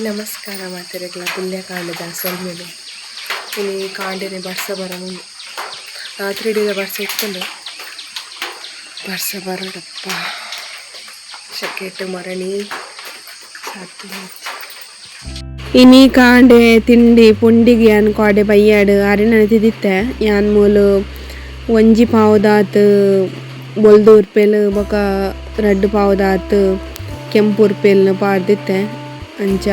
ನಮಸ್ಕಾರ ಮಾತಿರಗ್ಲ ಪುಲ್ಯ ಕಾಂಡದ ಸೊಲ್ಮೆಲು ಇಲ್ಲಿ ಕಾಂಡೆನೆ ಬರ್ಸ ಬರ ಮುಂದೆ 3 ಬರ್ಸ ಇಟ್ಕೊಂಡು ಬರ್ಸ ಬರೋಡಪ್ಪ ಶಕೆಟ್ ಮರಣಿ ಸಾತು ಇನಿ ಕಾಂಡೆ ತಿಂಡಿ ಪುಂಡಿಗೆ ಅನ್ಕೋಡೆ ಬಯ್ಯಾಡು ಅರಿನ ತಿದಿತ್ತೆ ಯಾನ್ ಮೂಲು ಒಂಜಿ ಪಾವುದಾತ್ ಬೊಲ್ದು ಉರ್ಪೆಲ್ ಬೊಕ ರಡ್ಡು ಪಾವುದಾತ್ ಕೆಂಪು ಉರ್ಪೆಲ್ನ ಪಾಡ್ದಿತ್ತೆ ಅಂಚ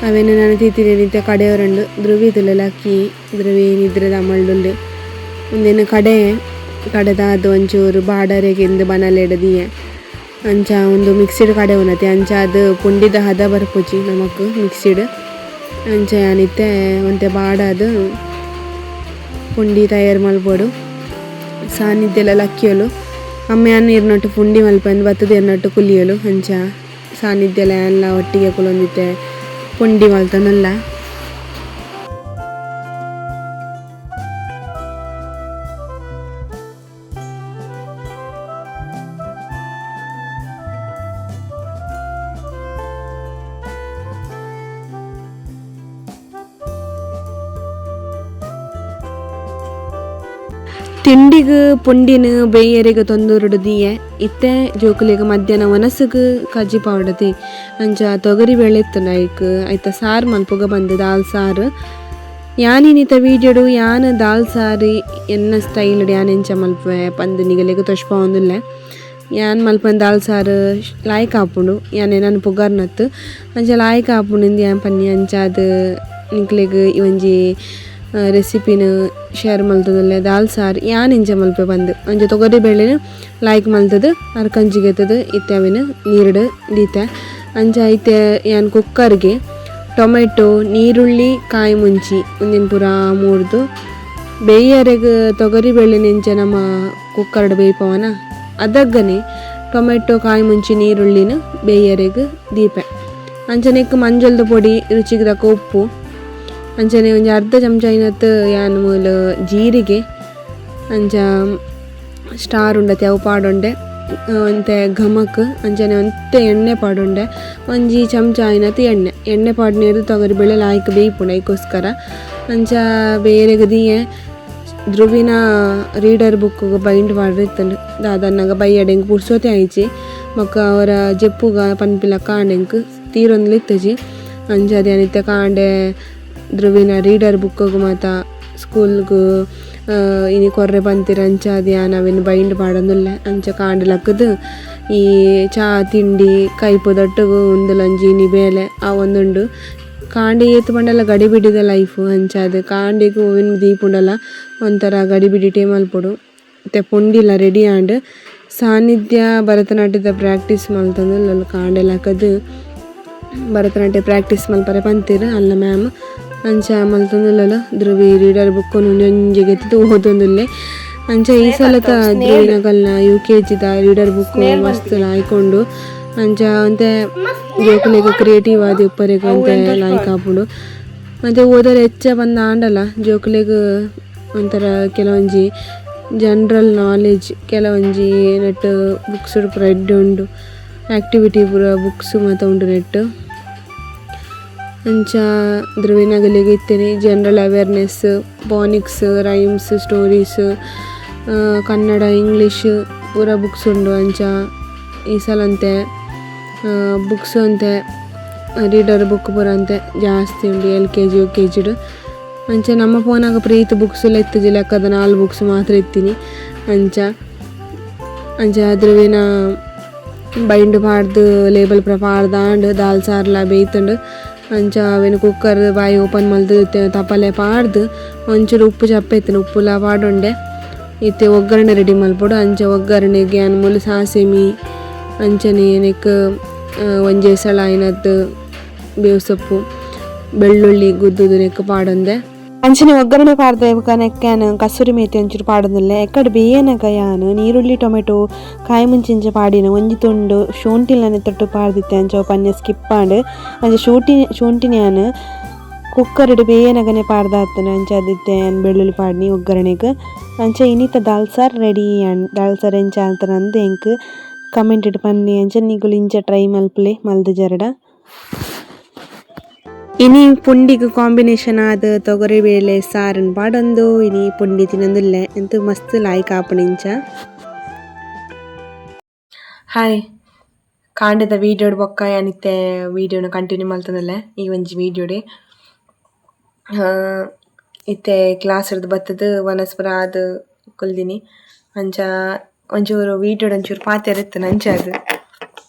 ಅವೇನು ನಾನು ತೀತಿರಿದ್ದೆ ಕಡೆಯವರಂಡು ಧ್ರುವಿದುಲೆಲ್ಲ ಅಕ್ಕಿ ಧ್ರುವಿ ನಿದ್ರದ ಮಳ್ಳುಲ್ಲೆ ಒಂದೇನು ಕಡೆದಾದ ಒಂಚೂರು ಬಾಡರೆಗೆಂದು ಬನಲೆಡದಿಯೆ ಅಂಚ ಒಂದು ಮಿಕ್ಸಿಡ್ ಕಡೆ ಉನ್ನತೆ ಅಂಚ ಅದು ಪುಂಡಿದ ಹದ ಬರ್ಪುಜಿ ನಮಕ್ ಮಿಕ್ಸಿಡ್ ಅಂಚ ಯಾನಿತ್ತೆ ಒಂತೆ ಬಾಡದು ಪುಂಡಿ ತಯಾರು ಮಲ್ಪೊಡು ಸಾನಿದ್ದೆಲ್ಲ ಅಕ್ಕಿಯಲು ಅಮ್ಮೆ ನೀರಿನೊಟ್ಟು ಪುಂಡಿ ಮಲ್ಪಂದು ಬತ್ತದ ಎನ್ನೊಟ್ಟು ಕುಲಿಯಲು ಅಂಚ ಸಾನಿಧ್ಯಲ ಎಲ್ಲ ಒಟ್ಟಿಗೆ ಕುಲೊಂದಿತ್ತೆ ಪುಂಡಿ ಮಲ್ತನಲ್ಲ ತಿಂಡಿಗೆ ಪುಂಡಿನ ಬೇಯರಿಗೆ ತೊಂದೂರುಡು ದಿಯೆ ಇತ್ತೆ ಜೋಕುಲಿಗೆ ಮಧ್ಯಾಹ್ನ ಒನಸಿಗೆ ಕಜ್ಜಿ ಪಾವಡತಿ ಅಂಚ ತೊಗರಿ ಬೇಳೆ ಇತ್ತು ನೈಕ್ ಆಯ್ತ ಸಾರು ಮಲ್ಪುಗ ಬಂದು ದಾಲ್ ಸಾರು ಯಾನಿನಿತ ವೀಡಿಯೋಡು ಯಾನ್ ದಾಲ್ ಸಾರು ಎನ್ನ ಸ್ಟೈಲ್ ಯಾನ್ ಎಂಚ ಮಲ್ಪೆ ಪಂದು ನಿಗಲಿಗೆ ತೊಷ್ಪ ಒಂದಿಲ್ಲ ಯಾನ್ ಮಲ್ಪನ ದಾಲ್ ಸಾರು ಲಾಯ್ಕ್ ಹಾಪುಂಡು ಯಾನ್ ನಾನು ಪುಗಾರ್ನತ್ತು ಅಂಚ ಲಾಯ್ಕ್ ಹಾಪುಂಡು ಯಾನ್ ಪನ್ನಿ ಅಂಚ ಅದು ನಿಕ್ಲಿಗೆ ಒಂಜಿ ರೆಸಿಪಿನ ಶೇರ್ ಮಲ್ತದಲ್ಲ ದಾಲ್ ಸಾರು ಯಾನ್ ಎಂಚ ಮಲ್ಪೆ ಬಂದು ಅಂಚ ತೊಗರಿ ಬೇಳೆನ ಲಾಯ್ಕ್ ಮಲ್ತದು ಅರ್ಕಂಜಿಗೆತ್ತದು ಇತ್ತೆ ಅವಿನ ನೀರುಡು ದೀತೆ ಅಂಚ ಐತೆ ಯಾನ್ ಕುಕ್ಕರ್ಗೆ ಟೊಮೆಟೊ ನೀರುಳ್ಳಿ ಕಾಯಿ ಮುಂಚಿ ಒಂದಿನ ಪೂರ ಮೂರ್ದು ಬೇಯರೆಗೆ ತೊಗರಿ ಬೇಳೆನ ಎಂಚ ನಮ್ಮ ಕುಕ್ಕರ್ಡ್ ಬೇಯ್ಪವನ ಅದಕ್ಕನೆ ಟೊಮೆಟೊ ಕಾಯಿ ಮುಂಚಿ ನೀರುಳ್ಳಿನ ಬೇಯರೆಗೆ ದೀಪೆ ಅಂಚನೆಕ್ ಮಂಜಲ್ದ ಪೊಡಿ ರುಚಿಗೆ ತಕ್ಕ ಉಪ್ಪು ಅಂಚನೆ ಒಂಜಿ ಅರ್ಧ ಚಮಚ ಐನತ್ತು ಯಾನ್ ಮೂಲು ಜೀರಿಗೆ ಅಂಚ ಸ್ಟಾರ್ ಉಂಡತೆ ಅವು ಪಾಡೊಂಡೆ ಒಂತೆ ಘಮಕ್ ಅಂಚನೆ ಒಂತೆ ಎಣ್ಣೆ ಪಾಡೊಂಡೆ ಒಂಜಿ ಚಮಚ ಐನತ್ತು ಎಣ್ಣೆ ಪಾಡ್ನೇರು ತೊಗರಿ ಬೇಳೆ ಲಾಯ್ಕ್ ಬೇಯ್ಪುಂಡು ಐಕೋಸ್ಕರ ಅಂಚ ಬೇರೆಗೆ ದಿಯೆ ಧ್ರುವಿನ ರೀಡರ್ ಬುಕ್ ಬೈಂಡ್ ಮಾಡಿರ್ತಂಡು ದಾದನ್ನಗ ಬೈಯಡೆಂಗ್ ಪುರ್ಸೋತೆ ಆಯ್ಚಿ ಮಕ್ಕ ಅವರ ಜೆಪ್ಪುಗ ಪನ್ಪಿಲ ಕಾಂಡೆಂಕ್ ತೀರೊಂದು ಇತ್ತಜಿ ಅಂಚ ಅದೇನಿತ್ತೆ ಕಾಂಡೆ ಧ್ರುವಿನ ರೀಡರ್ ಬುಕ್ಕಿಗೆ ಮಾತ ಸ್ಕೂಲ್ಗೂ ಇನಿ ಕೊರ್ರೆ ಬಂತಿರ ಅಂಚ ಅದು ನಾವೇನು ಬೈಂಡ್ ಮಾಡೋದಿಲ್ಲ ಅಂಚ ಕಾಂಡಲಕ್ಕದು ಈ ಚಾ ತಿಂಡಿ ಕೈಪುದೊಟ್ಟಿಗೂ ಒಂದಲೊಂಜಿ ಇನಿ ಬೇಲೆ ಆ ಒಂದುಂಡು ಕಾಂಡಿ ಏತು ಪಂಡೆಲ್ಲ ಗಡಿಬಿಡಿದ ಲೈಫು ಅಂಚ ಅದು ಕಾಂಡಿಗೂ ಹೂವಿನ ದೀಪುಂಡಲ್ಲ ಒಂಥರ ಗಡಿಬಿಡಿ ಟೈಮ್ ಅಲ್ಪಡು ಮತ್ತು ಪುಂಡಿಲ್ಲ ರೆಡಿ ಆಂಡ್ ಸಾನ್ನಿಧ್ಯ ಭರತನಾಟ್ಯದ ಪ್ರಾಕ್ಟೀಸ್ ಮಲ್ತಂದು ಕಾಂಡೆಲಕ್ಕದು ಭರತನಾಟ್ಯ ಪ್ರಾಕ್ಟೀಸ್ ಮಲ್ಪರೆ ಪಂತೀರ ಅಲ್ಲ ಮ್ಯಾಮ್ ಅಂಚ ಮಲ್ತೊಂದುಲ್ಲ ಧ್ರುವಿ ರೀಡರ್ ಬುಕ್ ಒಂಜೊಂಜಿಗೆ ಎತ್ತಿದ್ದು ಓದೊಂದುಲ್ಲೆ ಅಂಚ ಈ ಸಲತ ಧ್ರುವಿನಗಲ್ನ UKGದ ರೀಡರ್ ಬುಕ್ ಮಸ್ತ್ ಲಾಯ್ಕೊಂಡು ಅಂಚ ಅಂತೆ ಜೋಕುಲೆಗ್ ಕ್ರಿಯೇಟಿವ್ ಆದಿ ಉಪ್ಪರೆಗೆ ಅಂತೆ ಲಾಯ್ಕ್ ಆಪುಂಡು ಮತ್ತೆ ಓದೋರು ಹೆಚ್ಚ ಬಂದ ಆಂಡಲ್ಲ ಜೋಕುಲೆಗ್ ಒಂಥರ ಕೆಲವೊಂಜಿ ಜನರಲ್ ನಾಲೆಜ್ ಕೆಲವೊಂಜಿ ನೆಟ್ ಬುಕ್ಸ್ ಪೂರ ಎಡ್ಡೆ ಉಂಡು ಆ್ಯಕ್ಟಿವಿಟಿ ಪೂರ ಬುಕ್ಸ್ ಮಾತ ಉಂಡು ನೆಟ್ ಅಂಚ ಧ್ರುವಿನಗಲಿಗೆ ಇತ್ತೇನೆ general awareness phonics rhymes stories Kannada English ಪೂರ ಬುಕ್ಸ್ ಉಂಡು ಅಂಚ ಈ ಸಲ ಅಂತೆ ಬುಕ್ಸ್ ಅಂತೆ ರೀಡರ್ ಬುಕ್ ಪೂರ ಅಂತೆ ಜಾಸ್ತಿ ಉಂಡು LKG UKG ಅಂಚ ನಮ್ಮ ಫೋನಾಗ ಪ್ರೀತಿ ಬುಕ್ಸ್ ಎಲ್ಲ ಇತ್ತಜಿ ಲೆಕ್ಕದ 4 ಬುಕ್ಸ್ ಮಾತ್ರ ಇತ್ತೀನಿ ಅಂಚ ಧ್ರುವಿನ ಬೈಂಡ್ ಪಾಡ್ದು ಲೇಬಲ್ ಪಾಡ್ದಾಂಡ್ ದಾಲ್ ಸಾರ್ಲ ಬೇಯ್ತಂಡು ಅಂಚ ಅವೇನು ಕುಕ್ಕರ್ ಬಾಯಿ ಓಪನ್ ಮಲ್ದು ತಪ್ಪಲೆ ಪಾಡ್ದು ಒಂಚೂರು ಉಪ್ಪು ಚಪ್ಪೆತ್ತಿನ ಉಪ್ಪುಲ ಪಾಡೊಂಡೆ ಇತ್ತೆ ಒಗ್ಗರಣೆ ರೆಡಿ ಮಲ್ಪೊಡು ಅಂಚ ಒಗ್ಗರಣೆಗೆ ಅನ್ಮೂಲು ಸಾಸಿಮಿ ಅಂಚನೆ ನೆಕ್ ಒಂಜೆ ಸಳ ಐನದ್ದು ಬೇವು ಸೊಪ್ಪು ಬೆಳ್ಳುಳ್ಳಿ ಗುದ್ದುದು ನೆಕ್ ಪಾಡೊಂದೆ ಅಂಚನೆ ಒಗ್ಗರಣೆ ಪಾಡ್ದೆ ನೆಕ್ಕಾನು ಕಸೂರಿ ಮೇಥಿ ಒಂಚೂರು ಪಾಡೋದಿಲ್ಲ ಎಕ್ಕಡೆ ಬೇಯನಗ ಯಾನು ನೀರುಳ್ಳಿ ಟೊಮೆಟೊ ಕಾಯಿ ಮುಂಚಿಂಚ ಪಾಡಿನ ಒಂಜಿ ತುಂಡು ಶುಂಠಿಲನೆ ತೊಟ್ಟು ಪಾಡ್ದಿತ್ತೆ ಅಂಚ ಪನ್ಯ ಸ್ಕಿಪ್ ಆಂಡ್ ಅಂಚ ಶುಂಠಿನ ಯಾನು ಕುಕ್ಕರ್ ಇಡು ಬೇಯನಗನೆ ಪಾಡ್ದಾತನ ಅಂಚ ಅದಿತ್ತೆ ಬೆಳ್ಳುಳ್ಳಿ ಪಾಡ್ನಿ ಒಗ್ಗರಣೆಗೆ ಅಂಚ ಇನ್ನಿತ ದಾಲ್ ಸಾರ್ ರೆಡಿ ದಾಲ್ ಸಾರ್ ಎಂಚ ಅಂತಾರ ಅಂದು ಎಂಕ್ ಕಮೆಂಟ್ ಇಟ್ಟು ಪನ್ನಿ ಅಂಚ ನಿಗುಲು ಇಂಚ ಟ್ರೈ ಮಲ್ಪಲೆ ಮಲ್ದು ಜರಡ ಇನಿ ಪುಂಡಿಗ್ ಕಾಂಬಿನೇಷನ್ ಆದ್ ತೊಗರಿ ಬೇಳೆ ಸಾರನ್ ಪಾಡೊಂದು ಇನಿ ಪುಂಡಿ ತಿನ್ನೊಂದುಲ್ಲೆ ಎಂತು ಮಸ್ತ್ ಲಾಯ್ಕ್ ಆಪುಂಡಿಂಚ. ಹಾಯ್, ಕಾಂಡದ ವೀಡಿಯೋಡ್ ಬೊಕ್ಕ ಯಾನಿತ್ತೆ ವೀಡಿಯೋನ ಕಂಟಿನ್ಯೂ ಮಲ್ತೊಂದುಲ್ಲೆ ಈ ಒಂಜಿ ವೀಡಿಯೋಡೆ. ಇತ್ತೆ ಕ್ಲಾಸ್ ಹಿಡ್ದು ಬತ್ತದ ವನಸ್ಪುರ ಆದ್ ಕುಲ್ದಿನಿ ಅಂಚ ಒಂಚೂರು ವೀಡಿಯೋಡ್ ಒಂಚೂರು ಪಾತೆರ್ ಇತ್ತ್ಂಡ್ ಅಂಚಾದ್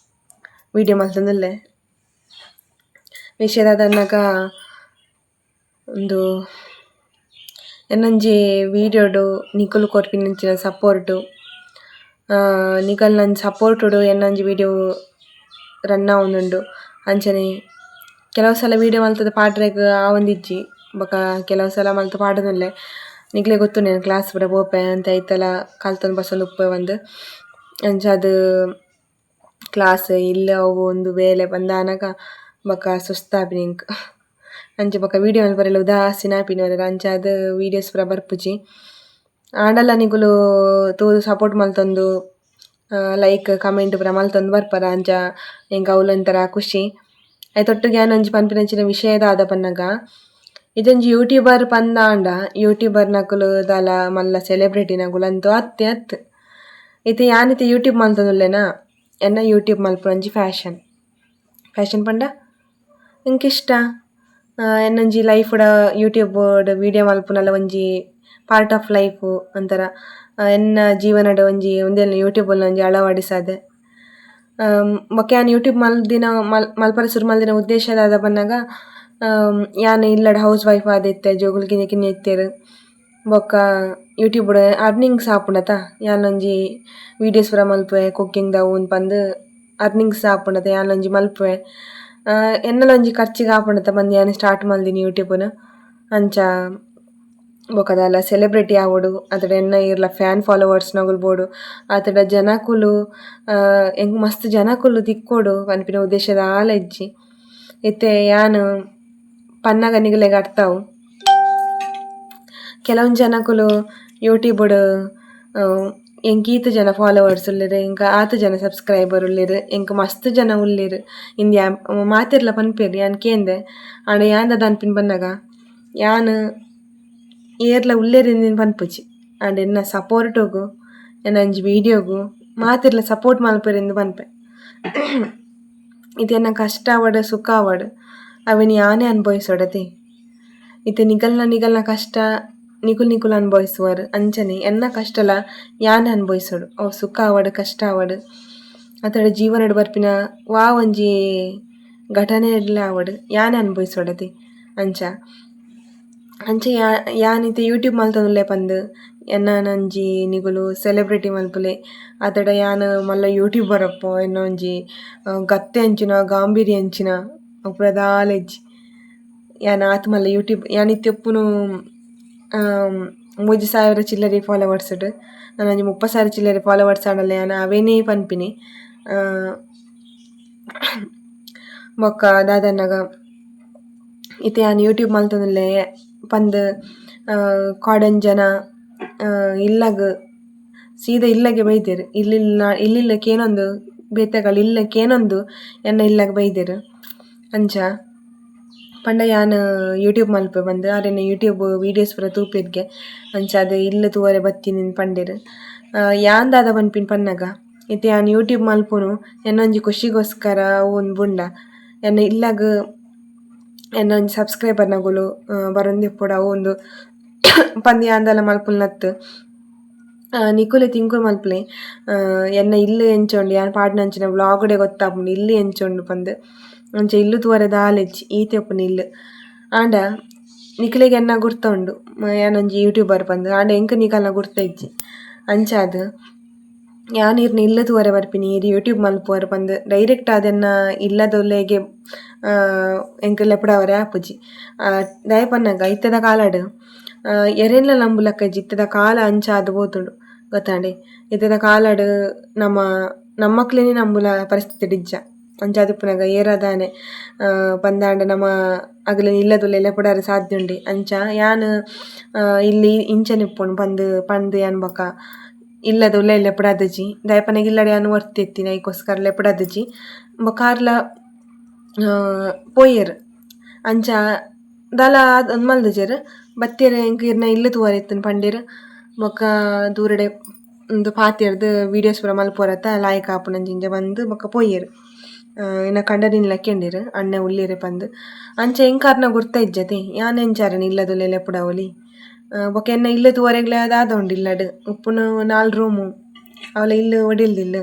ವೀಡಿಯೋ ಮಲ್ತೊಂದುಲ್ಲೆ. ವಿಷಯ ದಾದನಗ ಒಂದು ಎನ್ನೊಂಜಿ ವೀಡಿಯೋಡು ನಿಕುಲು ಕೊರ್ಪಿನಂಚಿನ ಸಪೋರ್ಟು ನಿಕಲ್ ನನ್ನ ಸಪೋರ್ಟುಡು ಎನ್ನೊಂಜಿ ವೀಡಿಯೋ ರನ್ ಆವೊಂದುಂಡು. ಅಂಚನೆ ಕೆಲವು ಸಲ ವೀಡಿಯೋ ಮಲ್ತದ ಪಾಡ್ರೆಗ್ ಆವೊಂದಿಜ್ಜಿ ಬೊಕ ಕೆಲವು ಸಲ ಮಲ್ತ ಪಾಡೊಂದುಲ್ಲೆ. ನಿಕ್ಲೆ ಗೊತ್ತುಂಡು ಕ್ಲಾಸ್ ಪೂರ ಪೋಪೆ ಅಂತ ಐತಲ ಕಲ್ತೊಂದು ಬಸೊಂದು ಉಪ್ಪೆ ಒಂದ್ ಅಂಚ ಅದು ಕ್ಲಾಸ್ ಇಲ್ಲ ಅವು ಒಂದು ಬೇಲೆ ಬಂದಾನಗ ಬೊಕ ಸುಸ್ತಾಪಿನ ಎಂಕ್. ಅಂಚ ಬೊಕ ವೀಡಿಯೋ ಮನ್ಪರೆಲ್ಲ ಉದಾಸೀನ ಆಪಿನಿ ವರ ಅಂಚ ಅದ್ ವೀಡಿಯೋಸ್ ಪೂರ ಬರ್ಪುಜಿ. ಆಂಡಲ ನಿಕುಲು ತೂದು ಸಪೋರ್ಟ್ ಮಲ್ತೊಂದು ಲೈಕ್ ಕಮೆಂಟ್ ಪೂರ ಮಲ್ತೊಂದು ಬರ್ಪರ ಅಂಚ ಎಂಕ್ ಅವ್ಲೊಂಥರ ಖುಷಿ. ಐತೊಟ್ಟುಗೆ ಯಾನ್ ಒಂಜಿ ಪನ್ಪಿನಂಚಿನ ವಿಷಯ ದಾದ ಪನ್ನಗ ಇದೊಂಜಿ ಯೂಟ್ಯೂಬರ್ ಪಂದಾಂಡ ಯೂಟ್ಯೂಬರ್ ನಕುಲು ದಾಲ ಮಲ್ಲ ಸೆಲೆಬ್ರಿಟಿ ನಕುಲು ಅಂತೂ ಅತ್ತೆ ಅತ್ತು. ಇತ್ತೆ ಯಾನಿತ್ತೆ ಯೂಟ್ಯೂಬ್ ಮಲ್ತೊಂದುಲ್ಲೆನಾ ಎನ್ನ ಯೂಟ್ಯೂಬ್ ಮಲ್ಪುನ ಒಂಜಿ ಫ್ಯಾಷನ್ ಪಂಡ ಎಂಕ್ ಇಷ್ಟ. ಎನ್ನೊಂಜಿ ಲೈಫ್ಡ ಯೂಟ್ಯೂಬ್ಡ್ ವೀಡಿಯೋ ಮಲ್ಪುನಲ ಒಂಜಿ ಪಾರ್ಟ್ ಆಫ್ ಲೈಫ್ ಒಂಥರ ಎನ್ನ ಜೀವನಡ್ ಒಂಜಿ ಉಂದೆಲ್ನ ಯೂಟ್ಯೂಬ್ ಒಂಜಿ ಅಳವಡಿಸಾದೆ. ಬೊಕ ಯಾನ್ ಯೂಟ್ಯೂಬ್ ಮಲ್ಪರೆ ಸುರು ಮಲ್ದಿನ ಉದ್ದೇಶ ದಾದ ಪನ್ನಗ ಯಾನ್ ಇಲ್ಲಡ್ ಹೌಸ್ ವೈಫ್ ಆದಿತ್ತೆ ಜೋಕುಲು ಕಿಂಜ ಕಿಂಜ ಇತ್ತೆರ್ ಬೊಕ ಯೂಟ್ಯೂಬ್ಡ್ ಅರ್ನಿಂಗ್ಸ್ ಆಪುಂಡತ. ಯಾನ್ ಒಂಜಿ ವೀಡಿಯೋಸ್ ಪೂರ ಮಲ್ಪುವೆ ಕುಕ್ಕಿಂಗ್ ದ ಉಂದು ಪಂದ್ ಅರ್ನಿಂಗ್ಸ್ ಆಪುಂಡತ ಯಾನ್ ಒಂಜಿ ಮಲ್ಪುವೆ. ಎನ್ನಲ ಒಂಜಿ ಖರ್ಚಿಗ್ ಆಪುಂಡತ ಪಂದ್ ಯಾನ್ ಸ್ಟಾರ್ಟ್ ಮಲ್ದಿನಿ ಯೂಟ್ಯೂಬ್ನ್ ಅಂಚ. ಬೊಕ ದಾಲ ಸೆಲೆಬ್ರಿಟಿ ಆವೊಡು ಅತಡ ಎನ್ನ ಇರ್ಲ ಫ್ಯಾನ್ ಫಾಲೋವರ್ಸ್ ನಗುಲು ಬೋಡು ಅತಡ ಜನಕುಲು ಎಂಕ್ ಮಸ್ತ್ ಜನಕುಲು ತಿಕ್ಕೊಡು ಪನ್ಪಿನ ಉದ್ದೇಶದ ಆಲ ಇಜ್ಜಿ. ಇತ್ತೆ ಯಾನ್ ಪನ್ನಗ ನಿಗಲೆಗ್ ಅರ್ಥವು ಕೆಲವೊಂಜಿ ಜನಕುಲು ಯೂಟ್ಯೂಬ್ಡ್ ಎಂಕ್ ಈತ್ ಜನ ಫಾಲೋವರ್ಸ್ ಉಲ್ಲೆರ್ ಎಂಕ್ ಆತ್ ಜನ ಸಬ್ಸ್ಕ್ರೈಬರ್ ಉಲ್ಲೆರ್ ಎಂಕ್ ಮಸ್ತ್ ಜನ ಉಲ್ಲೆರ್ ಇಂದು ಮಾತೆರ್ಲ ಪನ್ಪೆರ್ ಯಾನ್ ಕೇಂದೆ. ಆಂಡ ಯಾನ್ ದಾದ ಅನ್ಪಿನ ಪನ್ನಗ ಯಾನ್ ಏರ್ಲ ಉಲ್ಲೆರ್ ಇಂದಿನ ಪನ್ಪುಜಿ ಆಂಡ ಎನ್ನ ಸಪೋರ್ಟುಗು ಎನ್ನ ಒಂಜಿ ವೀಡಿಯೋಗು ಮಾತೆರ್ಲ ಸಪೋರ್ಟ್ ಮಲ್ಪೆರ್ ಇಂದ್ ಪನ್ಪೆ. ಇದು ಎನ್ನ ಕಷ್ಟ ಆವಡ್ ಸುಖ ಆವಡ್ ಅವೆನ್ ಯಾನೇ ಅನ್ಭವಿಸೊಡತೆ. ಇತ್ತೆ ನಿಕಲ್ನ ಕಷ್ಟ ನಿಕುಲ್ ಅನ್ಭವಿಸುವರ್ ಅಂಚನೆ ಎನ್ನ ಕಷ್ಟಲ ಯಾನ್ ಅನ್ಭವಿಸೊಡು ಅವು ಸುಖ ಆವಡ್ ಕಷ್ಟ ಆವಡ್ ಅತಡ ಜೀವನಡ್ ಬರ್ಪಿನ ವಾ ಒಂಜಿ ಘಟನೆಡ್ಲ ಆವಡ್ ಯಾನ್ ಅನ್ಭವಿಸೊಡತೆ ಅಂಚ. ಯಾನ್ ಇತ್ತೆ ಯೂಟ್ಯೂಬ್ ಮಲ್ತೊಂದುಲ್ಲೆ ಪಂದ್ ಎನ್ನಾನೊಂಜಿ ನಿಕುಲು ಸೆಲೆಬ್ರಿಟಿ ಮಲ್ಪುಲೆ ಅತಡ ಯಾನ್ ಮಲ್ಲ ಯೂಟ್ಯೂಬರ್ ಅಪ್ಪು ಎನ್ನ ಒಂಜಿ ಗತ್ತೆ ಅಂಚಿನ ಗಾಂಭೀರ್ಯ ಅಂಚಿನ ಅವು ಪೂರ ದಾಲ ಇಜ್ಜಿ. ಯಾನ್ ಆತ್ ಮಲ್ಲ ಯೂಟ್ಯೂಬ್ ಯಾನ್ ಇತ್ತೆ ಉಪ್ಪುನು 3,000 ಚಿಲ್ಲರೆ ಫಾಲೋವರ್ಸ್ಡ್ ನಾನು ಒಂಜಿ 30,000 ಚಿಲ್ಲರೆ ಫಾಲೋವರ್ಸ್ ಆಂಡಲ ಯಾನ್ ಅವೆನೇ ಪನ್ಪಿನಿ. ಬೊಕ್ಕ ದಾದನಗ ಇತ್ತೆ ಯಾನ್ ಯೂಟ್ಯೂಬ್ ಮಲ್ತೊಂದುಲ್ಲೆ ಪಂದ್ ಕಾಡೊಂಜಿ ಜನ ಇಲ್ಲಗ್ ಸೀದಾ ಇಲ್ಲಗೆ ಬೈದೆರ್ ಇಲ್ಲಿಲ್ಲ ಕೇನೊಂದು ಬೇತೆಗಳು ಇಲ್ಲ ಕೇನೊಂದು ಎನ್ನ ಇಲ್ಲಗ್ ಬೈದೆರ್ ಅಂಚ. ಪಂಡ ಯಾನ್ ಯೂಟ್ಯೂಬ್ ಮಲ್ಪೆ ಪಂದ್ ಆರೆನ್ನ ಯೂಟ್ಯೂಬ್ ವೀಡಿಯೋಸ್ ಪೂರ ತೂಪೆರ್ಗೆ ಅಂಚ ಅದು ಇಲ್ಲ ತೂವರೆ ಬತ್ತಿನಿ ಪಂಡೆರ್. ಯಾನ್ ದಾದ ಪನ್ಪಿನ ಪನ್ನಗ ಇತ್ತೆ ಯಾನ್ ಯೂಟ್ಯೂಬ್ ಮಲ್ಪುನು ಎನ್ನೊಂಜಿ ಖುಷಿಗೋಸ್ಕರ ಅವು ಬುಂಡ ಎನ್ನ ಇಲ್ಲಗ್ ಎನ್ನ ಒಂಜಿ ಸಬ್ಸ್ಕ್ರೈಬರ್ ನಗುಲು ಬರೊಂದಿಪ್ಪುಡು ಅವು ಒಂದು ಪಂದ್ ಯಾನ್ ದಾಲ ಮಲ್ಪುನಲತ್ತು ನಿಕುಲೆ ತಿಂಕುಲು ಮಲ್ಪುಲೆ ಎನ್ನ ಇಲ್ಲು ಎಂಚೊಂಡು ಯಾನ್ ಪಾಡ್ನಂಚಿನ ವ್ಲಾಗುಡೆ ಗೊತ್ತಾಪುಂಡು ಇಲ್ಲು ಎಂಚೊಂಡು ಪಂದ್ ಅಂಚ ಇಲ್ಲು ತೂವರೆ ದಾಲ ಇಜ್ಜಿ ಈತೆ ಉಪ್ಪುನ ಇಲ್ಲು. ಆಂಡ ನಿಕುಲೆಗ್ ಎನ್ನ ಗುರ್ತ ಉಂಡು ಯಾನ್ ಒಂಜಿ ಯೂಟ್ಯೂಬರ್ ಪಂದ್ ಆಂಡ ಎಂಕ್ ನಿಕಲ್ನ ಗುರ್ತ ಇಜ್ಜಿ ಅಂಚಾದ್ ಯಾನ್ ಇರ್ನ ಇಲ್ಲು ತೂವರೆ ಬರ್ಪಿನಿ ಇರು ಯೂಟ್ಯೂಬ್ ಮಲ್ಪುವರ್ ಪಂದ್ ಡೈರೆಕ್ಟ್ ಆದೆನ್ನ ಇಲ್ಲದೊಲೆಗೆ ಎಂಕ್ ಲೆಪಡಾವರೆ ಆಪುಜಿ. ದಾಯೆ ಪನ್ನಗ ಇತ್ತೆದ ಕಾಲಡ್ ಎರೆನ್ಲ ನಂಬುಲಕ ಇಜ್ಜಿ ಇತ್ತೆದ ಕಾಲ ಅಂಚಾದ್ ಪೋತುಂಡು ಗೊತ್ತಾಂಡೆ. ಇತ್ತೆದ ಕಾಲಡ್ ನಮ್ಮಕ್ಲೆನೆ ನಂಬುಲ ಪರಿಸ್ಥಿತಿ ಇಜ್ಜ ಅಂಚಾದ್ ಇಪ್ಪುನಗ ಏರಾದಾನೆ ಪಂದಾಂಡ ನಮ ಅಗ್ಲೆನ ಇಲ್ಲದೊಲೆ ಲೆಪಡಾರೆ ಸಾಧ್ಯ ಉಂಡೆ. ಅಂಚ ಯಾನ್ ಇಲ್ಲಿ ಇಂಚನೆ ಇಪ್ಪುಂಡು ಪಂದ್ ಯಾನ್ ಬೊಕ ಇಲ್ಲದೊಲೆ ಲೆಪಡಾದಜಿ ದಾಯೆ ಪನ್ನಗ ಇಲ್ಲಡ್ ಯಾನ್ ಒರ್ತೆತ್ತಿನ ಐಕೋಸ್ಕರ ಲೆಪಡಾದಜಿ ಬೊಕ ಕಾರ್ಲ ಪೋಯೆರ್ ಅಂಚ ದಾಲ ಒಂದು ಮಲ್ದಜೆರ್ ಬತ್ತೇರೆ ಎಂಕ್ ಇರ್ನ ಇಲ್ಲು ತೂವರೆತ್ತುಂಡು ಪಂಡೇರ್ ಬೊಕ್ಕ ದೂರಡೆ ಒಂದು ಪಾತೆರ್ದು ವೀಡಿಯೋಸ್ ಪೂರ ಮಲ್ಪೊರತ್ತ ಲಾಯ್ಕ್ ಆಪುನಂಚಿಂಚ ಬಂದು ಬೊಕ್ಕ ಪೋಯೆರ್. ಇನ್ನ ಕಂಡದಿನ ಲೆಕ್ಕೆಂಡೆರ್ ಅಣ್ಣೆ ಉಳ್ಳೇರೆ ಪಂದ್ ಅಂಚ ಎಂಕಾರ್ನ ಗುರ್ತ ಇಜ್ಜತೆ ಯಾನ್ ಎಂಚಾರನಿ ಇಲ್ಲದುಲ್ಲೆಲ ಎಪ್ಪುಡಾವೊಲಿ. ಬೊಕ ಎನ್ನ ಇಲ್ಲು ತೂವರೆಗ್ಲ ದಾದ ಉಂಡು ಇಲ್ಲಡ್ ಉಪ್ಪುನು 4 ರೂಮು ಅವಲ ಇಲ್ಲು ಒಡಿಲ್ದಿಲ್ಲು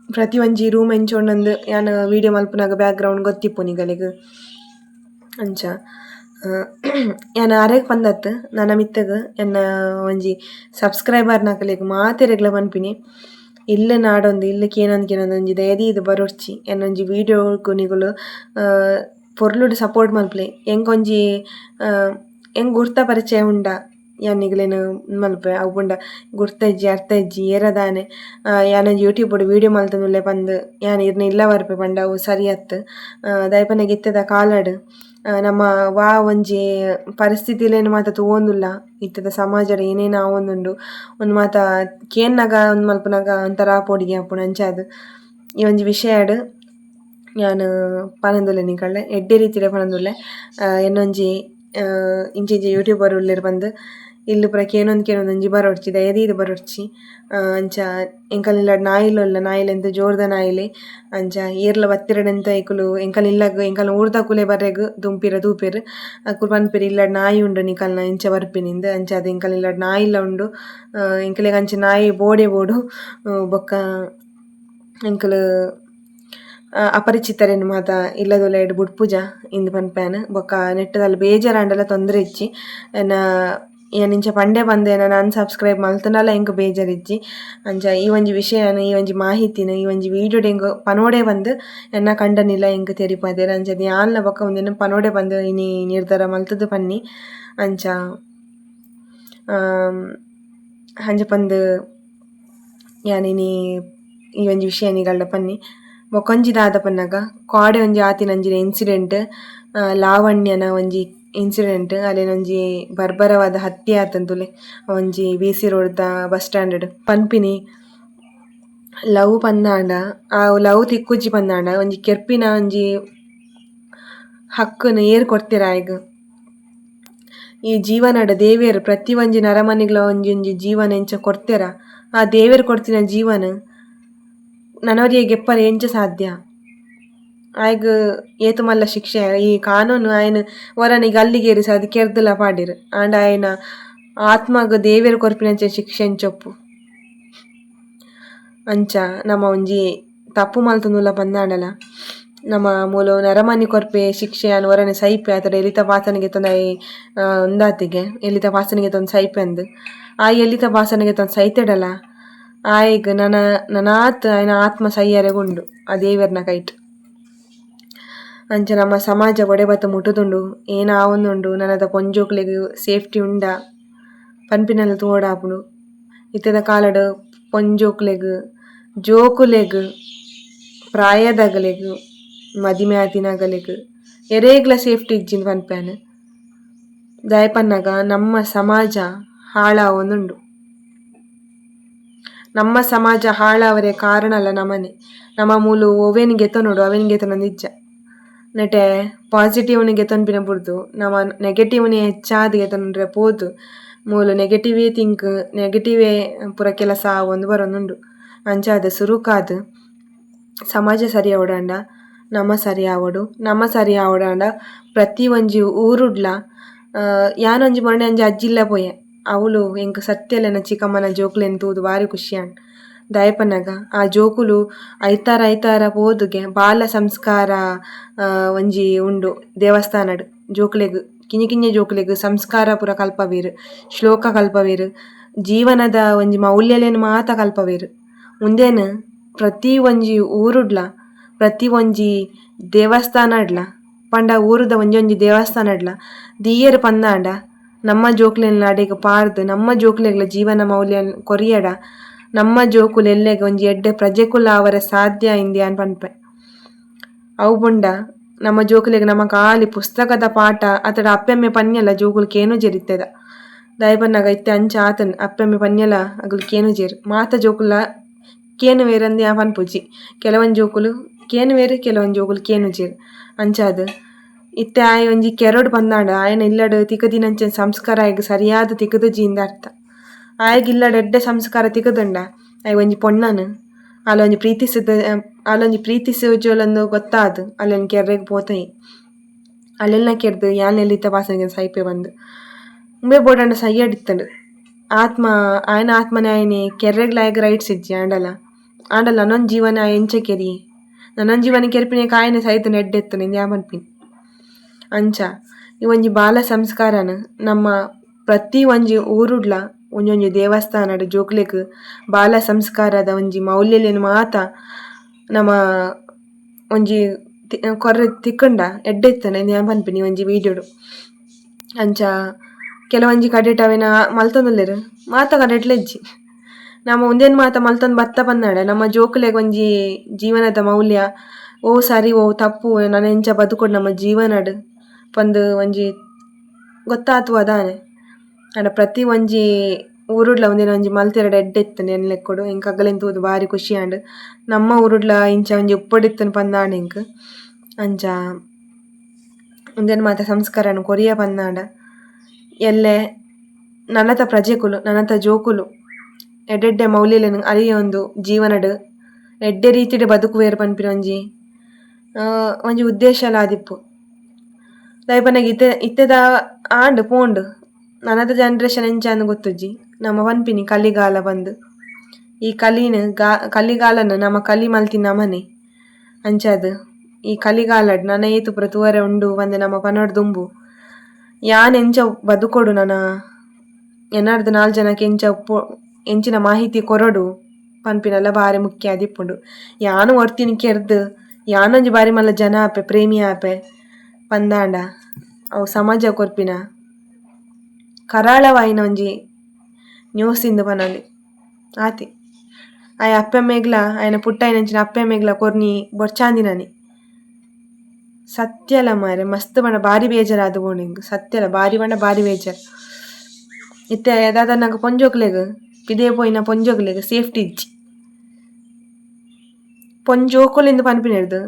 ಪ್ರತಿ ಒಂಜಿ ರೂಮ್ ಎಂಚೋಂಡಂದು ಯಾನ್ ವೀಡಿಯೋ ಮಲ್ಪುನಾಗ ಬ್ಯಾಕ್‌ಗ್ರೌಂಡ್ ಗೊತ್ತಿಪ್ಪುನಿ ಗಲೆಗ್ ಅಂಚ. ಯಾನ್ ಅರೆಗ್ ಪಂದತ್ ನನ ಮಿತ್ತಗ್ ಎನ್ನ ಒಂಜಿ ಸಬ್ಸ್ಕ್ರೈಬರ್‌ನಕ್ಲೆಗ್ ಮಾತೆರೆಗ್ಲ ಪನ್ಪಿನಿ ಇಲ್ಲು ನಾಡೊಂದು ಇಲ್ಲು ಕೇನೊಂದು ಒಂಜಿ ದಯದೀದ್ ಬರೊಡ್ಚಿ ಎನ್ನೊಂಜಿ ವೀಡಿಯೋ ಕೊನಿಗುಲು ಪೊರ್ಲುಡು ಸಪೋರ್ಟ್ ಮಲ್ಪಲೆ ಎಂಕೊಂಜಿ ಎಂಗ್ ಗುರ್ತ ಪರಿಚಯ ಉಂಡ ಯಾನಿಗ್ಲೆನ್ ಮಲ್ಪೆ ಅವು ಪುಂಡ ಗುರ್ತ ಇಜ್ಜಿ ಅರ್ಥ ಇಜ್ಜಿ ಏರದಾನೆ ಯಾನೊಂಜಿ ಯೂಟ್ಯೂಬ್‌ಡು ವೀಡಿಯೋ ಮಲ್ತೊಂದುಲ್ಲೆ ಪಂದ್ ಯಾನ್ ಇರ್ನ ಇಲ್ಲ ಬರ್ಪೆ ಪಂಡ ಅವು ಸರಿ ಅತ್. ದಾಯಪಂಡ ಇತ್ತೆದ ಕಾಲಡ್ ನಮ ವಾ ಒಂಜಿ ಪರಿಸ್ಥಿತಿಲೆನ್ ಮಾತ ತೂವೊಂದುಲ್ಲ ಇತ್ತೆದ ಸಮಾಜಡ್ ಏನೇನ್ ಆವೊಂದುಂಡು ಒಂದು ಮಾತ ಕೇನ್ನಗ ಒಂದ್ ಮಲ್ಪುನಗ ಒಂತರ ಪೋಡಿಗೆ ಆಪುಂಡು ಅಂಚಾದ್ ಈ ಒಂಜಿ ವಿಷಯಡ್ ಯಾನ್ ಪನೊಂದುಲ್ಲೆ ನಿಕಲ್ಡೆ ಎಡ್ಡೆ ರೀತಿಡ್ ಪನೊಂದುಲ್ಲೆ. ಎನ್ನೊಂಜಿ ಇಂಚಿಂಚ ಯೂಟ್ಯೂಬರ್ ಉಲ್ಲೆರ್ ಪಂದ್ ಇಲ್ಲು ಪೂರ ಕೇನೊಂದು ಒಂಜಿ ಬರೊಡ್ಚಿ ದಯದೀದ್ ಬರೊಡ್ಚಿ ಅಂಚ ಎಂಕಲ್ನ ಇಲ್ಲಡ್ ನಾಯಿಲೊಲ್ಲ ನಾಯಿಲ್ ಎಂತ ಜೋರ್ದ ನಾಯಿಲೆ ಅಂಚ ಏರ್ಲ ಬತ್ತಿರಡ್ ಎಂತ ಏಕುಲು ಎಂಕಲ್ನ ಇಲ್ಲಗ್ ಎಂಕಲ್ನ ಊರ್‌ದಕುಲೆ ಬರೆಗ್ ದುಂಪಿರ ತೂಪೆರ್ ಅಕುಲು ಪನ್ಪೆರ್ ಇಲ್ಲಡ್ ನಾಯಿ ಉಂಡು ನಿಕಲ್ನ ಇಂಚ ಬರ್ಪೆನಿಂದ್ ಅಂಚಾದ್ ಎಂಕಲ್ನ ಇಲ್ಲಡ್ ನಾಯಿಲ ಉಂಡು. ಎಂಕಲೆಗ್ ಅಂಚ ನಾಯಿ ಬೋಡೆ ಬೋಡು ಬೊಕ್ಕ ಎಂಕುಲು ಅಪರಿಚಿತರೆನ್ ಮಾತ ಇಲ್ಲದೊಲೆಡ್ ಬುಡ್ಪುಜ ಇಂದ್ ಪನ್ಪೇನ್ ಬೊಕ್ಕ ನೆಟ್ಟ್ ದಾಲ ಬೇಜಾರಾಂಡಲ ತೊಂದ್ರೆ ಇಜ್ಜಿ ಯಾನ್ ಇಂಚ ಪಂಡೆ ಪಂದ್ ಏನನ ಅನ್‌ಸಬ್ಸ್ಕ್ರೈಬ್ ಮಲ್ತುಂಡಲ ಎಂಕ್ ಬೇಜಾರ್ ಇಜ್ಜಿ. ಅಂಚ ಈ ಒಂಜಿ ವಿಷಯನ್ ಈ ಒಂಜಿ ಮಾಹಿತಿನ್ ಈ ಒಂಜಿ ವೀಡಿಯೋಡ್ ಎಂಕ್ ಪನೋಡೆ ಪಂದ್ ಎನ್ನ ಕಂಡನಿಲ ಎಂಕ್ ತೆರಿಪದೆರ್ ಅಂಚಾದ್ ಯಾನ್ಲ ಬೊಕ ಉಂದೆನ್ ಪನೋಡೆ ಪಂದ್ ಇನಿ ನಿರ್ಧಾರ ಮಲ್ತುದು ಪನ್ನಿ ಅಂಚ. ಅಂಚ ಪಂದ್ ಯಾನ್ ಇನಿ ಈ ಒಂಜಿ ವಿಷಯ ನಿಗಲ್ಡ ಪನ್ನಿ. ಬೊಕೊಂಜಿ ದಾದ ಪನ್ನಗ ಕಾಡೆ ಒಂಜಿ ಆತಿನ ಅಂಚಿನ ಇನ್ಸಿಡೆಂಟ್ ಲಾವಣ್ಯನ ಒಂಜಿ ಇನ್ಸಿಡೆಂಟ್ ಅಲೆನ್ ಒಂಜಿ ಬರ್ಬರವಾದ ಹತ್ಯೆ ಆತಂತುಲೆ ಒಂಜಿ BC ರೋಡ್‌ದ ಬಸ್ ಸ್ಟ್ಯಾಂಡ್‌ಡ್ ಪನ್ಪಿನಿ. ಲವ್ ಪಂದಾಂಡ ಆ ಲವ್ ತಿಕ್ಕುಜಿ ಪಂದಾಂಡ ಒಂಜಿ ಕೆರ್ಪಿನ ಒಂಜಿ ಹಕ್ಕುನು ಏರ್ ಕೊರ್ತೆರ್ ಆಯ್ಗ್. ಈ ಜೀವನಡ್ ದೇವೆರ್ ಪ್ರತಿ ಒಂಜಿ ನರಮನಿಗ್ಲ ಒಂಜಿ ಜೀವನ ಎಂಚ ಕೊರ್ತೆರ ಆ ದೇವೆರ್ ಕೊರ್ತಿನ ಜೀವನ್ ನನೊರಿಯೆ ಗೆಪ್ಪರೆ ಎಂಚ ಸಾಧ್ಯ ಆಯ್ಗ್ ಏತು ಮಲ್ಲ ಶಿಕ್ಷೆ ಈ ಕಾನೂನು ಆಯ್ನ್ ವರನಿಗ್ ಅಲ್ಲಿಗೇರಿಸ ಅದು ಕೆರ್ದುಲ ಪಾಡಿರ್ ಆಂಡ ಆಯ್ನ ಆತ್ಮಗ್ ದೇವೆರ್ ಕೊರ್ಪಿನಂಚ ಶಿಕ್ಷೆ ಎಂಚೊಪ್ಪು. ಅಂಚ ನಮ ಒಂಜಿ ತಪ್ಪು ಮಲ್ತೊಂದುಲ್ಲ ಪಂದಾಂಡಲ ನಮ ಮೂಲು ನರಮನಿ ಕೊರ್ಪೆ ಶಿಕ್ಷೆ ಯಾನ್ ವರನೆ ಸೈಪೆ ಆತುಡ ಎಲಿತ ಪಾಸನೆಗೆ ತೊಂದು ಉಂದಾತಿಗೆ ಎಲಿತ ಪಾಸನೆಗೆ ತೊಂದು ಸೈಪೆ ಅಂದ್ ಆ ಎಲಿತ ಪಾಸನೆಗೆ ತೊಂದು ಸೈತೆಡಲ ಆಯ್ಗ್ ನನಾತ್ ಆಯ್ನ ಆತ್ಮ ಸೈಯರೆಗುಂಡು ಆ ದೇವೆರ್ನ ಕೈಟ್. ಅಂಚ ನಮ್ಮ ಸಮಾಜ ಬೊಡೆ ಬತ್ತು ಮುಟ್ಟುದುಂಡು ಏನ ಆವೊಂದುಂಡು ನನದ ಪೊಂಜೋಕ್ಲೆಗ್ ಸೇಫ್ಟಿ ಉಂಡ ಪನ್ಪಿನಲ ತೂವೊಡಾಪುಂಡು. ಇತ್ತೆದ ಕಾಲಡ್ ಪೊಂಜೋಕ್ಲೆಗ್ ಜೋಕುಲೆಗ್ ಪ್ರಾಯದಕ್ಲೆಗ್ ಮದಿಮೆ ಆತಿನಗಲೆಗ್ ಎರೇಗ್ಲ ಸೇಫ್ಟಿ ಇಜ್ಜಿಂದ್ ಪನ್ಪೇನ್. ದಾಯಪನ್ನಗ ನಮ್ಮ ಸಮಾಜ ಹಾಳಾವೊಂದುಂಡು. ನಮ್ಮ ಸಮಾಜ ಹಾಳಾವರೆ ಕಾರಣಲ ನಮನೆ ನಮ ಮೂಲು ಒವೆನ್ ಗೆತೊನೊಡು ಅವೆನ್ ಗೆತೊನೊಂದು ಇಜ್ಜ ನೆಟೆ ಪಾಸಿಟಿವ್‌ನ್ ಗೆತೊನ್ಪಿನ ಬುರ್ದು ನಮ ನೆಗೆಟಿವ್‌ನೆ ಹೆಚ್ಚಾದ್ ಗೆತೊನೊಂಡ್ರೆ ಪೋದು ಮೂಲು ನೆಗೆಟಿವೇ ತಿಂಕ್ ನೆಗೆಟಿವೇ ಪೂರ ಕೆಲಸ ಆವೊಂದು ಬರೊಂದುಂಡು. ಅಂಚಾದ್ ಸುರುಕಾದ್ ಸಮಾಜ ಸರಿ ಆವೊಡಾಂಡ ನಮ ಸರಿ ಆವೊಡು ನಮ ಸರಿ ಆವೊಡಾಂಡ ಪ್ರತಿ ಒಂಜಿ ಊರುಡ್ಲ ಯಾನೊಂಜಿ ಮೊನ್ನೆ ಒಂಜಿ ಅಜ್ಜಿಲ ಪೋಯೆ ಅವ್ಲು ಎಂಕ್ ಸತ್ಯಲೆನ ಚಿಕಮ್ಮನ ಜೋಕುಲೆನ್ ತೂದು ಬಾರಿ ಖುಷಿಯಾಂಡ್. ದಾಯಪನ್ನಗ ಆ ಜೋಕುಲು ಐತಾರ ಪೋದುಗೆ ಬಾಲ ಸಂಸ್ಕಾರ ಒಂಜಿ ಉಂಡು ದೇವಸ್ಥಾನಡ್ ಜೋಕುಲೆಗ್ ಕಿಂಜಿ ಜೋಕುಲೆಗ್ ಸಂಸ್ಕಾರ ಪೂರ ಕಲ್ಪವೆರ್ ಶ್ಲೋಕ ಕಲ್ಪವೆರ್ ಜೀವನದ ಒಂಜಿ ಮೌಲ್ಯಲೆನ್ ಮಾತ ಕಲ್ಪವೆರ್. ಉಂದೆನ್ ಪ್ರತಿ ಒಂಜಿ ಊರುಡ್ಲ ಪ್ರತಿ ಒಂಜಿ ದೇವಸ್ಥಾನಡ್ಲ ಪಂಡ ಊರುದ ಒಂಜೊಂಜಿ ದೇವಸ್ಥಾನಡ್ಲ ದಿಯೆರ್ ಪಂದಾಂಡ ನಮ್ಮ ಜೋಕುಲೆನ್ಲ ಅಡೆಗ್ ಪಾರ್ದ್ ನಮ್ಮ ಜೋಕುಲೆಗ್ಲ ಜೀವನ ಮೌಲ್ಯ ಕೊರಿಯಡ ನಮ್ಮ ಜೋಕುಲು ಎಲ್ಲೆಗ್ ಒಂಜಿ ಎಡ್ಡೆ ಪ್ರಜೆಕುಲು ಆವರೆ ಸಾಧ್ಯ ಇಂದ್ ಯಾನ್ ಪನ್ಪೆ. ಅವು ಪುಂಡ ನಮ್ಮ ಜೋಕುಲೆಗ್ ನಮ ಖಾಲಿ ಪುಸ್ತಕದ ಪಾಠ ಅತಡ ಅಪ್ಪೆಮ್ಮೆ ಪನ್ಯಲ ಜೋಕುಲು ಕೇನುಜೆರ್ ಇತ್ತೆದ. ದಾಯಪನ್ನಗ ಇತ್ತೆ ಅಂಚ ಆತುಂಡು ಅಪ್ಪೆಮ್ಮೆ ಪನ್ಯಲ ಅಕುಲು ಕೇನುಜೆರ್ ಮಾತ ಜೋಕುಲ ಕೇನುವೆರ್ ಅಂದ್ ಯಾನ್ ಪನ್ಪುಜಿ ಕೆಲವೊಂಜಿ ಜೋಕುಲು ಕೇನುವೆರ್ ಕೆಲವೊಂಜಿ ಜೋಕುಲು ಕೇನುಜೆರ್. ಅಂಚಾದ್ ಇತ್ತೆ ಆಯ್ ಒಂಜಿ ಕೆರಡು ಪಂದಾಂಡ ಆಯನ ಇಲ್ಲಡ್ ತಿಕ್ಕದಿನಂಚಿನ ಸಂಸ್ಕಾರ ಆಯ್ಗ ಸರಿಯಾದ ತಿಕ್ಕದ ಜೀಂದ ಅರ್ಥ. ಆಯ್ಗ ಇಲ್ಲಡ್ ಎಡ್ಡೆ ಸಂಸ್ಕಾರ ತಿಕ್ಕದಂಡ ಆಯ್ ಒಂಜಿ ಪೊಣ್ಣನು ಅಲ್ಲೊಂಜಿ ಪ್ರೀತಿಸೋಜೋಲಂದು ಗೊತ್ತಾದು ಅಲ್ಲೊಂದು ಕೆರ್ರೆಗ್ ಪೋತಯಿ ಅಲ್ಲೆಲ್ಲ ಕೆರ್ದು ಯಾನೆಲ್ಲಿತ್ತ ಪಾಸಂಗೆ ಸೈಪೆ ಬಂದು ಉಂಬೆ ಬೋಡಂಡ ಸೈಯಡಿತ್ತಂಡು ಆಯನ ಆತ್ಮನೆ ಆಯ್ನೆ ಕೆರ್ರೆಗ್ಲ ಆಯ್ಗ ರೈಟ್ಸ್ ಇಜ್ಜಿ ಆಂಡಲ ನನ್ನೊಂದು ಜೀವನ ಎಂಚ ಕೆರಿ ನನ್ನೊಂದು ಜೀವನ ಕೆರ್ಪಿನ ಕಾಯನೆ ಸೈತ ನೆಡ್ಡೆತ್ತು ನಿಂದು ಯಾಮನ್ಪಿನಿ ಅಂಚ ಈ ಒಂಜಿ ಬಾಲ ಸಂಸ್ಕಾರನ ನಮ್ಮ ಪ್ರತಿ ಒಂಜಿ ಊರುಡ್ಲ ಒಂಜೊಂಜಿ ದೇವಸ್ಥಾನಡ್ ಜೋಕ್ಲೆಗ್ ಬಾಲ ಸಂಸ್ಕಾರದ ಒಂಜಿ ಮೌಲ್ಯಲೆನ್ ಮಾತ ನಮ್ಮ ಒಂಜಿ ಕೊರ್ರೆ ತಿಕ್ಕಂಡ ಎಡ್ಡೆತ್ತನ ಇಂದು ಪನ್ಪಿನಿ ಒಂಜಿ ವೀಡಿಯೋಡು. ಅಂಚ ಕೆಲವೊಂಜಿ ಕಡೆಟ್ ಅವೆನ ಮಲ್ತೊಂದುಲ್ಲೆರ್ ಮಾತ ಕಡೆಟ್ಲೆಜ್ಜಿ ನಮ್ಮ ಒಂದೇನು ಮಾತ ಮಲ್ತೊಂದು ಬತ್ತ ಪಂದಾಂಡ ನಮ್ಮ ಜೋಕುಲೆಗ್ ಒಂಜಿ ಜೀವನದ ಮೌಲ್ಯ ಓ ಸರಿ ಓ ತಪ್ಪು ನಾನು ಎಂಚ ಬದುಕೊಡು ನಮ್ಮ ಜೀವನಡ್ ಪಂದು ಒಂಜಿ ಗೊತ್ತಾತು ಅದಾನೆ ಆಂಡ ಪ್ರತಿ ಒಂಜಿ ಊರುಡ್ಲ ಒಂದಿನ ಒಂಜಿ ಮಲ್ತೆರಡು ಎಡ್ಡೆತ್ತನೆ ಎನ್ಲೆಕ್ಕೊಡು ಎಂಕ್ ಅಗ್ಗಲೆನ್ ತೂದು ಬಾರಿ ಖುಷಿ ಆಂಡ್ ನಮ್ಮ ಊರುಡ್ಲ ಇಂಚ ಒಂಜಿ ಉಪ್ಪೊಡಿತ್ತುನ್ ಪಂದಾಂಡ ಎಂಕ್ ಅಂಚ ಒಂದೇನು ಮಾತ ಸಂಸ್ಕಾರನ ಕೊರಿಯ ಪಂದಾಂಡ ಎಲ್ಲೆ ನನ್ನತ ಪ್ರಜೆಕುಲು ನನ್ನತ ಜೋಕುಲು ಎಡ್ಡೆಡ್ಡೆ ಮೌಲ್ಯಲೆನ್ ಅರಿಯ ಒಂದು ಜೀವನಡ್ ಎಡ್ಡೆ ರೀತಿಡ್ ಬದುಕುವೆರ್ ಪನ್ಪಿನ ಒಂಜಿ ಉದ್ದೇಶಲ ಆದಿಪ್ಪು ದಾಯಪನಗ ಇತ್ತೆದ ಆಂಡ್ ಪೋಂಡ್ ನನ್ನದ ಜನರೇಷನ್ ಎಂಚ ಅಂದ್ ಗೊತ್ತುಜ್ಜಿ ನಮ್ಮ ಪನ್ಪಿನಿ ಕಲಿಗಾಲ ಬಂದು ಈ ಕಲಿಗಾಲನ ನಮ್ಮ ಕಲಿ ಮಲ್ತಿನ ನಮನೆ ಅಂಚಾದ್ ಈ ಕಲಿಗಾಲಡ್ ನನ್ನ ಏತು ಪುರ ತೂವರೆ ಉಂಡು ಬಂದು ನಮ್ಮ ಪನೋಡ್ ದುಂಬು ಯಾನ್ ಎಂಚ ಬದುಕೊಡು ನನ್ನ ಎನ್ನಡ್ದು 4 ಜನಕ್ಕೆ ಎಂಚಿನ ಮಾಹಿತಿ ಕೊರಡು ಪನ್ಪಿನಲ್ಲ ಬಾರಿ ಮುಖ್ಯ ಆದಿಪ್ಪುಂಡು. ಯಾನು ಒರ್ತಿನಿ ಕೆರ್ದು ಯಾನೊಂಜಿ ಬಾರಿ ಮಲ್ಲ ಜನ ಆಪೆ ಪ್ರೇಮಿ ಆಪೆ ಪಂದಾಂಡ ಅವು ಸಮಾಜ ಕೊರ್ಪಿನ ಕರಾಳವಾಯಿನ ಒಂಜಿ ನ್ಯೂಸ್ ಇಂದು ಪನೊಲಿ ಆತಿ ಆಯ ಅಪ್ಪೆಮ್ಮೆಗ್ಲ ಆಯನ ಪುಟ್ಟಾಯಿನಂಚಿನ ಅಪ್ಪೆಮ್ಮೆಗ್ಲ ಕೊರ್ನಿ ಬೊರ್ಚಾಂದಿನನಿ ಸತ್ಯಲ ಮಾರೆ ಮಸ್ತ್ ಬಣ್ಣ ಬಾರಿ ಬೇಜಾರಾದು ಬೋಣಿಂಗ್ ಸತ್ಯಲ ಬಾರಿ ಬಣ್ಣ ಬಾರಿ ಬೇಜಾರ್ ಇತ್ತೆ ದಾದ ನಂಗೆ ಪೊಂಜೋಕ್ಲೆಗ್ ಪಿದೇ ಪೋಯಿನ ಪೊಂಜೋಕ್ಲೆಗ್ ಸೇಫ್ಟಿ ಇಜ್ಜಿ ಪೊಂಜೋಕುಲೆಂದು ಪನ್ಪಿನಿಡ್ದು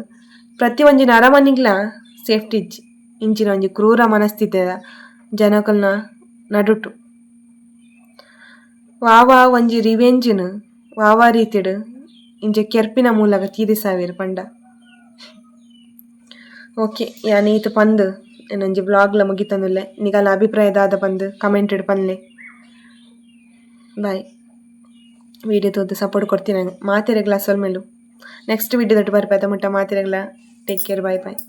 ಪ್ರತಿ ಒಂಜಿ ನರಮನಿಗ್ಲ ಸೇಫ್ಟಿ ಇಜ್ಜಿ ಇಂಚಿನ ಒಂಜಿ ಕ್ರೂರ ಮನಸ್ಥಿತಿದ ಜನಕಲ್ನ ನಡುಟು ವಾವಾ ಒಂಜಿ ರಿವೆಂಜ್ನು ವಾವಾ ರೀತಿಡ್ ಇಂಚ ಕೆರ್ಪಿನ ಮೂಲಕ ತೀರಿಸಾವೆರ್ ಪಂಡ. ಓಕೆ ಯಾನ್ ಈತ್ ಪಂದ್ ಏನೊಂಜಿ ಬ್ಲಾಗ್ಲ ಮುಗಿತಂದುಲ್ಲೆ ನಿಗಲ ಅಭಿಪ್ರಾಯ ದಾದ ಪಂದ್ ಕಮೆಂಟೆಡ್ ಪನ್ಲೆ ಬಾಯ್. ವಿಡಿಯೋ ತೋದು ಸಪೋರ್ಟ್ ಕೊಡ್ತೀನಿ ಮಾತೆರೆಗ್ಲ ಅಸಲ್ ಮೇಲು ನೆಕ್ಸ್ಟ್ ವಿಡಿಯೋ ದೊಡ್ಡ ಬರ್ಪೇದ ಮುಟ್ಟ ಮಾತೆರೆಗ್ಲ ಟೇಕ್ ಕೇರ್ ಬಾಯ್ ಬಾಯ್.